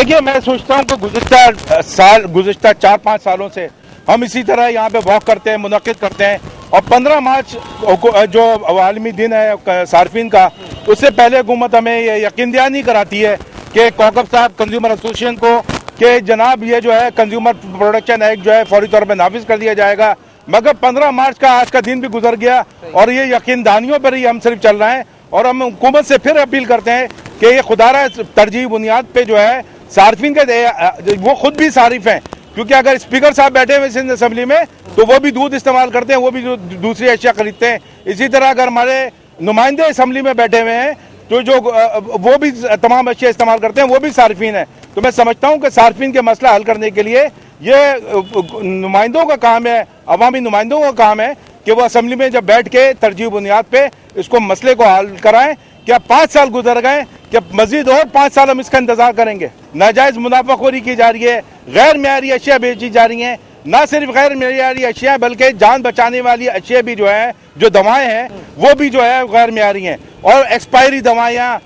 देखिए, मैं सोचता हूँ कि गुज़िश्ता 4-5 सालों से हम इसी तरह यहाँ पे वॉक करते हैं, मुनक़िद करते हैं, और 15 मार्च जो आलमी दिन है सार्फिन का, उससे पहले हुकूमत हमें ये यकीन दहानी कराती है कि कौकब साहब कंज्यूमर एसोसिएशन को कि जनाब ये जो है कंज्यूमर प्रोडक्शन एक्ट जो है फौरी तौर पर नाफिज कर दिया जाएगा। मगर 15 मार्च का आज का दिन भी गुजर गया और ये यकीन दहानियों पर ही हम सिर्फ चल रहे हैं। और हम हुकूमत से फिर अपील करते हैं कि ये खुदारा तरजीह बुनियाद पे जो है सार्फिन के वो खुद भी सारिफ हैं, क्योंकि अगर स्पीकर साहब बैठे हुए सिंध असेंबली में तो वो भी दूध इस्तेमाल करते हैं, वो भी दूसरी अशिया खरीदते हैं। इसी तरह अगर हमारे नुमाइंदे असेंबली में बैठे हुए हैं तो जो वो भी तमाम अशिया इस्तेमाल करते हैं, वो भी सार्फिन है। तो मैं समझता हूँ कि सार्फिन के मसला हल करने के लिए ये नुमाइंदों का काम है, अवामी नुमाइंदों का काम है कि वो असेंबली में जब बैठ के तरजीह बुनियाद पे इसको मसले को हल कराएं। क्या 5 साल गुजर गए, क्या मजीद और 5 साल हम इसका इंतजार करेंगे? नाजायज मुनाफाखोरी की जा रही है, गैर मेयारी अशिया बेची जा रही हैं, ना सिर्फ गैर मेयारी अशिया बल्कि जान बचाने वाली अशिया भी जो है, जो दवाएं हैं वो भी जो है गैर मेयारी हैं, और एक्सपायरी दवाइयाँ,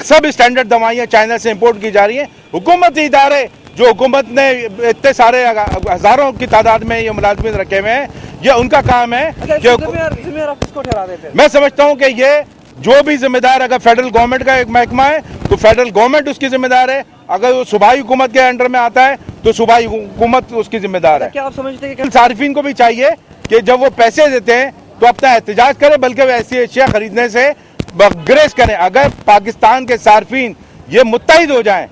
सब स्टैंडर्ड दवाइयाँ चाइना से इम्पोर्ट की जा रही हैं। हुकूमती इदारे जो हुकूमत ने इतने सारे हजारों की तादाद में ये मुलाजमिन रखे हुए हैं, ये उनका काम है कि मैं समझता हूँ कि ये जो भी जिम्मेदार, अगर फेडरल गवर्नमेंट का एक महकमा है तो फेडरल गवर्नमेंट उसकी जिम्मेदार है, अगर वो सूबाई हुकूमत के अंडर में आता है तो सूबाई हुकूमत उसकी जिम्मेदार है। क्या आप समझते हैं कि सार्फिन को भी चाहिए कि जब वो पैसे देते हैं तो अपना एहतजाज करें, बल्कि वो ऐसी अशिया खरीदने से ग्रेस करें। अगर पाकिस्तान के सार्फिन ये मुत्तहिद हो जाएं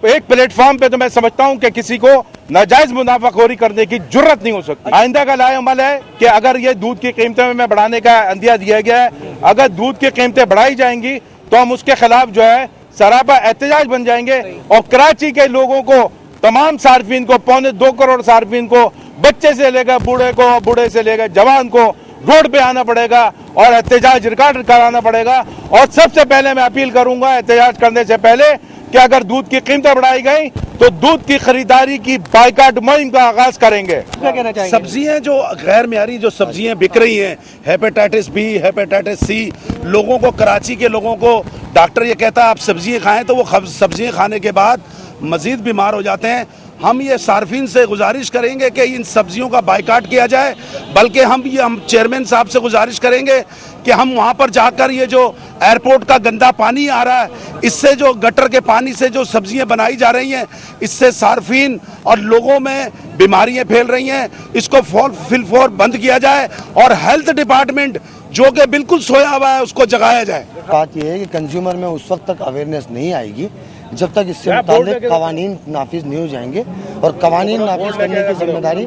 एक प्लेटफॉर्म पे, तो मैं समझता हूं कि किसी को नाजायज मुनाफाखोरी करने की जुर्रत नहीं हो सकती। आइंदा का लाएअमल है कि अगर ये दूध की कीमतें में बढ़ाने का अंदिया दिया गया है, अगर दूध की कीमतें बढ़ाई जाएंगी तो हम उसके खिलाफ जो है सरापा एहतजाज बन जाएंगे, और कराची के लोगों को, तमाम सार्फिन को, 2.25 करोड़ सार्फिन को, बच्चे से लेकर बूढ़े को, बूढ़े से लेकर जवान को रोड पे आना पड़ेगा और एहतजाज रिकॉर्ड कराना पड़ेगा। और सबसे पहले मैं अपील करूंगा एहतजाज करने से पहले कि अगर दूध की कीमतें बढ़ाई गई तो दूध की खरीदारी की बाइकाट मुहिम का आगाज करेंगे। क्या कहना चाहेंगे? सब्जियां जो गैर मेयारी जो सब्जियां बिक रही हैं, हेपेटाइटिस बी, हेपेटाइटिस सी, लोगों को, कराची के लोगों को डॉक्टर ये कहता है आप सब्जियां खाएं, तो वो सब्जियां खाने के बाद मजीद बीमार हो जाते हैं। हम ये सार्फिन से गुजारिश करेंगे कि इन सब्जियों का बाइकाट किया जाए, बल्कि हम चेयरमैन साहब से गुजारिश करेंगे कि हम वहाँ पर जाकर ये जो एयरपोर्ट का गंदा पानी आ रहा है, इससे जो गटर के पानी से जो सब्जियां बनाई जा रही हैं, इससे सार्फिन और लोगों में बीमारियां फैल रही हैं, इसको फिलफौर बंद किया जाए और हेल्थ डिपार्टमेंट जो कि बिल्कुल सोया हुआ है उसको जगाया जाए। बात यह है कि कंज्यूमर में उस वक्त तक अवेयरनेस नहीं आएगी जब तक इससे मुताबिक कवानीन नाफिज नहीं हो जाएंगे, और कवानीन नाफिज करने की जिम्मेदारी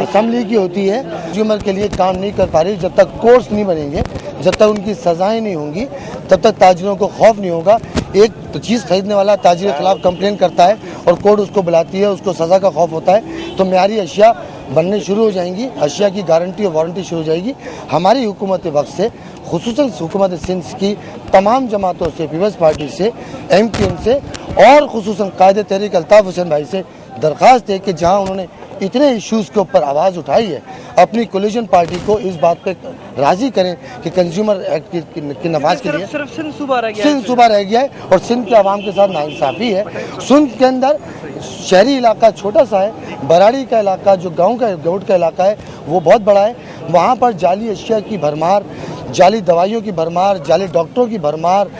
असेंबली की होती है। कंज्यूमर के लिए काम नहीं कर पा रही, जब तक कोर्स नहीं बनेंगे, जब तक उनकी सजाएं नहीं होंगी, तब तक ताजिरों को खौफ नहीं होगा। एक तो चीज़ खरीदने वाला ताजिर के खिलाफ कंप्लेन करता है और कोर्ट उसको बुलाती है, उसको सज़ा का खौफ होता है, तो मेयारी अशिया बनने शुरू हो जाएंगी, अशिया की गारंटी और वारंटी शुरू हो जाएगी। हमारी हुकूमत वक्त से, खुसूसन हुकूमत सिंध की तमाम जमातों से, पीपल्स पार्टी से, MPN से और खुसूसन कायदे तहरीक अल्ताफ़ हुसैन भाई से दरख्वास्त है कि जहाँ उन्होंने इतने इश्यूज़ के ऊपर आवाज़ उठाई है, अपनी कोलिशन पार्टी को इस बात पे राज़ी करें कि कंज्यूमर एक्ट की नफाज के लिए सिर्फ सिंध सूबा रह गया है और सिंध के आवाम के साथ नाइंसाफ़ी है। सिंध के अंदर शहरी इलाका छोटा सा है, बराड़ी का इलाका जो गाँव का इलाका है वो बहुत बड़ा है। वहाँ पर जाली अशिया की भरमार, जाली दवाइयों की भरमार, जाली डॉक्टरों की भरमार,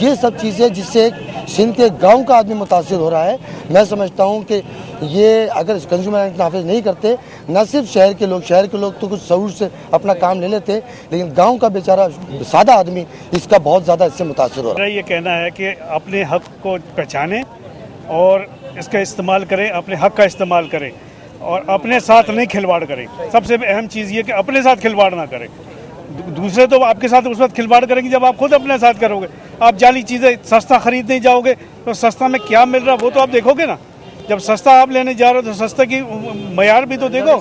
ये सब चीज़ें जिससे सिंध के गांव का आदमी मुतासिर हो रहा है। मैं समझता हूं कि ये अगर कंज्यूमर एक्ट नाफिज नहीं करते, न सिर्फ शहर के लोग तो कुछ शऊर से अपना काम ले लेते, लेकिन गांव का बेचारा सादा आदमी इसका बहुत ज़्यादा इससे मुतासिर हो रहा है। ये कहना है कि अपने हक को पहचानें और इसका इस्तेमाल करें, अपने हक का इस्तेमाल करें और अपने साथ नहीं खिलवाड़ करें। सबसे अहम चीज़ ये कि अपने साथ खिलवाड़ ना करें। दूसरे तो आपके साथ उस वक्त खिलवाड़ करेंगे जब आप खुद अपने साथ करोगे। आप जाली चीज़ें सस्ता खरीदने जाओगे तो सस्ता में क्या मिल रहा है वो तो आप देखोगे ना। जब सस्ता आप लेने जा रहे हो तो सस्ते की मयार भी तो देखो,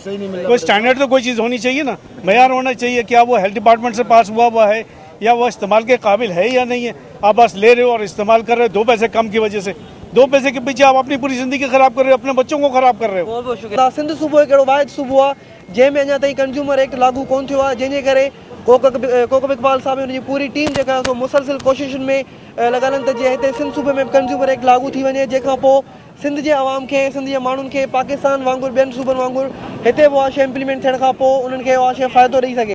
कोई स्टैंडर्ड तो कोई चीज़ होनी चाहिए ना, मयार होना चाहिए। क्या वो हेल्थ डिपार्टमेंट से पास हुआ है या वो इस्तेमाल के काबिल है या नहीं है। आप बस ले रहे हो और इस्तेमाल कर रहे हो 2 पैसे कम की वजह से। 2 पैसे के पीछे आप अपनी पूरी ज़िंदगी ख़राब कर रहे हो, अपने बच्चों को ख़राब कर रहे हो। बहुत बहुत शुक्रिया। सिंध सूबो हिकिड़ो वाहिद सूबो आहे जंहिंमें अञा ताईं कंज्यूमर एक्ट लागू कोन थियो आहे, जंहिंजे करे कोकब इकबाल साहब उनकी पूरी टीम जेका सो मुसलसिल कोशिशुनि में लॻल आहिनि त जीअं हिते सिंध सूबे में कंज्यूमर एक्ट लागू थी वञे, जंहिंखां पोइ सिंध जे आवाम खे, सिंध जे माण्हुनि खे पाकिस्तान वांगुरु ॿियनि सूबनि वांगुरु हिते उहा शइ इम्प्लीमेंट थियण खां पोइ उन्हनि खे उहा शइ फ़ाइदो ॾेई सघे।